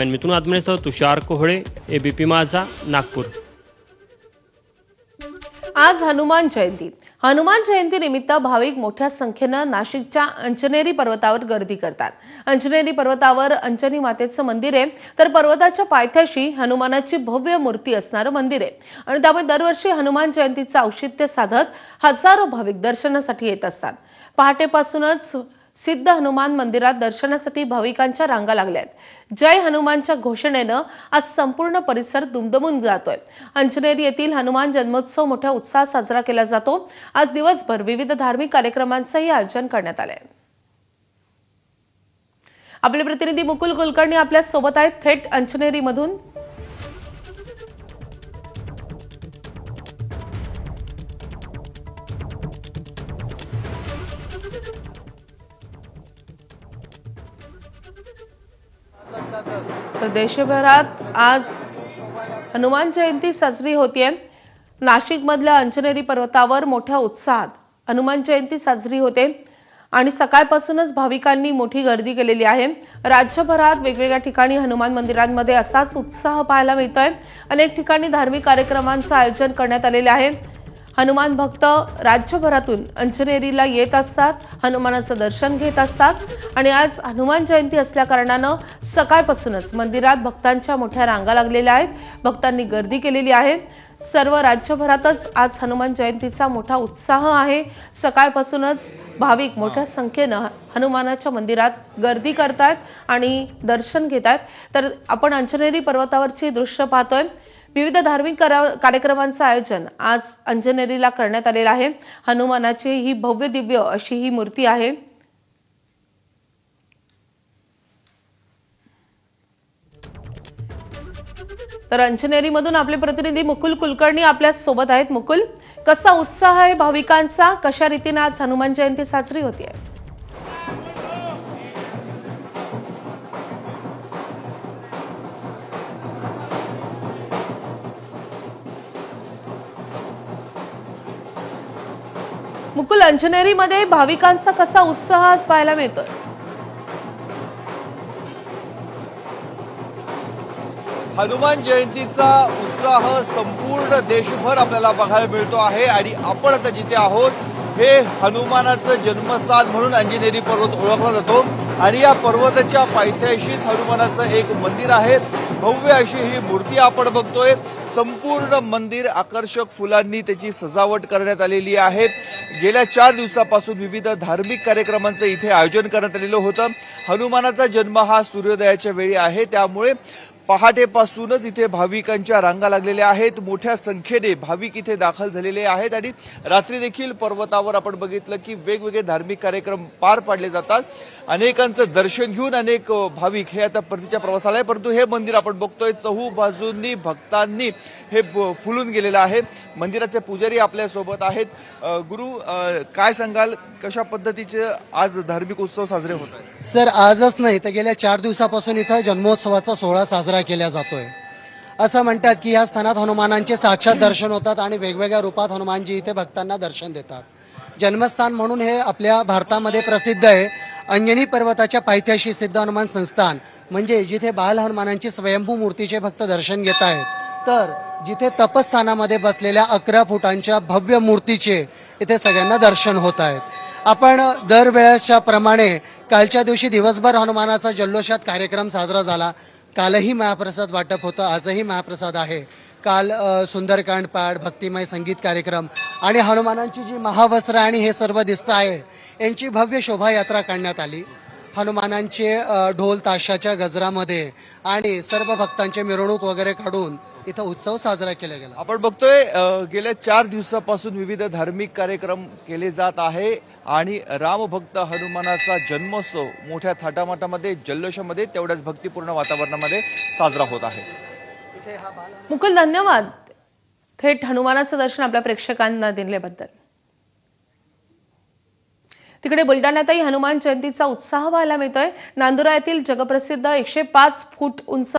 मिथुन आत्मनेसह तुषार Kohale, ABP माझा, नागपूर। आज हनुमान जयंती। हनुमान जयंती निमित्त भाविक मोठ्या संख्येनं नाशिकच्या अंजनेरी पर्वतावर गर्दी करतात। अंजनेरी पर्वतावर अंजनी मातेचं मंदिर आहे, तर पर्वताच्या पायथ्याशी हनुमानाची भव्य मूर्ती असणारं मंदिर आहे आणि त्यामुळे दरवर्षी हनुमान जयंतीचं औचित्य साधत हजारो भाविक दर्शनासाठी येत असतात। पहाटेपासूनच सिद्ध हनुमान मंदिरात दर्शनासाठी भाविकांच्या रांगा लागल्या आहेत। जय हनुमानच्या घोषणेनं आज संपूर्ण परिसर दुमदुमून जातोय। अंजनेरी येथील हनुमान जन्मोत्सव मोठ्या उत्साहात साजरा केला जातो। आज दिवसभर विविध धार्मिक कार्यक्रमांचंही आयोजन करण्यात आलंय। आपले प्रतिनिधी मुकुल कुलकर्णी आपल्या सोबत आहेत थेट अंजनेरीमधून। तर देशभरात आज हनुमान जयंती साजरी होतीये। नाशिकमधल्या अंजनेरी पर्वतावर मोठ्या उत्साहात हनुमान जयंती साजरी होते आणि सकाळपासूनच भाविकांनी मोठी गर्दी केलेली आहे। राज्यभरात वेगवेगळ्या ठिकाणी हनुमान मंदिरांमध्ये असाच उत्साह पाहायला मिळतोय। अनेक ठिकाणी धार्मिक कार्यक्रमांचं आयोजन करण्यात आलेले आहे। हनुमान भक्त राज्यभरातून अंजनेरीला येत असतात, हनुमानाचं दर्शन घेत असतात आणि आज हनुमान जयंती असल्या कारणानं सकाळपासूनच मंदिरात भक्तांच्या मोठ्या रांगा लागलेल्या आहेत। भक्तांनी गर्दी केलेली आहे। सर्व राज्यभरातच आज हनुमान जयंतीचा मोठा उत्साह आहे। सकाळपासूनच भाविक मोठ्या संख्येनं हनुमानाच्या मंदिरात गर्दी करतात आणि दर्शन घेतात। तर आपण अंजनेरी पर्वतावरची दृश्य पाहतोय। विविध धार्मिक कार्यक्रमांचं आयोजन आज अंजनेरीला करण्यात आलेलं आहे। हनुमानाची ही भव्य दिव्य अशी ही मूर्ती आहे। तर अंजनेरीमधून आपले प्रतिनिधी मुकुल कुलकर्णी आपल्या सोबत आहेत। मुकुल, कसा उत्साह आहे भाविकांचा, कशा रीतीने आज हनुमान जयंती साजरी होतीये? मुकुल, अंजनेरीमध्ये भाविकांचा कसा उत्साह आज पाहायला मिळतोय? हनुमान जयंतीचा उत्साह संपूर्ण देशभर आपल्याला बघायला मिळतो आहे आणि आपण आता जिथे आहोत हे हनुमानाचं जन्मस्थान म्हणून अंजनेरी पर्वत ओळखला जातो आणि या पर्वताच्या पायथ्याशीच हनुमानाचं एक मंदिर आहे। भव्य अशी ही मूर्ती आपण बघतोय। संपूर्ण मंदिर आकर्षक फुलांनी त्याची सजावट करण्यात आलेली आहे। गेल्या 4 दिवसापासून विविध धार्मिक कार्यक्रमांचं इथे आयोजन करण्यात आलेलं होतं। हनुमानाचा जन्म हा सूर्योदयाच्या वेळी आहे, त्यामुळे पहाटेपासूनच इथे भाविकांच्या रांगा लागलेल्या आहेत। मोठ्या संख्येने भाविक इथे दाखल झालेले आहेत आणि रात्री देखील पर्वतावर आपण बघितलं की वेगवेगळे धार्मिक कार्यक्रम पार पाडले जातात। अनेकांचं दर्शन घेऊन अनेक भाविक हे आता परतीच्या प्रवासाला आहे, परंतु हे मंदिर आपण बघतोय चहू बाजूंनी भक्तांनी हे फुलून गेलेलं आहे। मंदिराचे पुजारी आपल्या सोबत आहेत। गुरु, काय सांगाल, कशा पद्धतीचे आज धार्मिक उत्सव साजरे होत आहेत? सर, आजच नाही तर गेल्या 4 दिवसापासून इथं जन्मोत्सवाचा सोहळा साजरा केला जातोय। असं म्हणतात की या स्थानात हनुमानांचे साक्षात दर्शन होतात आणि वेगवेगळ्या रूपात हनुमानजी इथे भक्तांना दर्शन देतात। जन्मस्थान म्हणून हे आपल्या भारतामध्ये प्रसिद्ध आहे। अंजनी पर्वताच्या पायथ्याशी सिद्ध हनुमान संस्थान म्हणजे जिथे बाल हनुमानांची स्वयंभू मूर्तीचे भक्त दर्शन घेत आहेत, तर जिथे तपस्थानामध्ये बसलेल्या 11 फुटांच्या भव्य मूर्तीचे इथे सगळ्यांना दर्शन होत आहेत। आपण दरवेळेच्या प्रमाणे कालच्या दिवशी दिवसभर हनुमानाचा जल्लोषात कार्यक्रम साजरा झाला। कालही महाप्रसाद वाटप होतं, आजही महाप्रसाद आहे। काल सुंदरकांड पाठ, भक्तिमय संगीत कार्यक्रम आणि हनुमानांची जी महावस्त्र आणि हे सर्व दिसतं आहे यांची भव्य शोभायात्रा काढण्यात आली। हनुमानांचे ढोल ताशाच्या गजरामध्ये आणि सर्व भक्तांचे मिरवणूक वगैरे काढून इथं उत्सव साजरा केला गेला। आपण बघतोय गेल्या 4 दिवसापासून विविध धार्मिक कार्यक्रम केले जात आहे आणि रामभक्त हनुमानाचा जन्मोत्सव मोठ्या थाटामाटामध्ये जल्लोषामध्ये तेवढ्याच भक्तिपूर्ण वातावरणामध्ये साजरा होत आहे। मुकुल, धन्यवाद थेट हनुमानाचं दर्शन आपल्या प्रेक्षकांना दिल्याबद्दल। तिकडे बुलढाण्यातही हनुमान जयंतीचा उत्साह पाहायला मिळतोय। नांदुरा येथील जगप्रसिद्ध 105 फूट उंच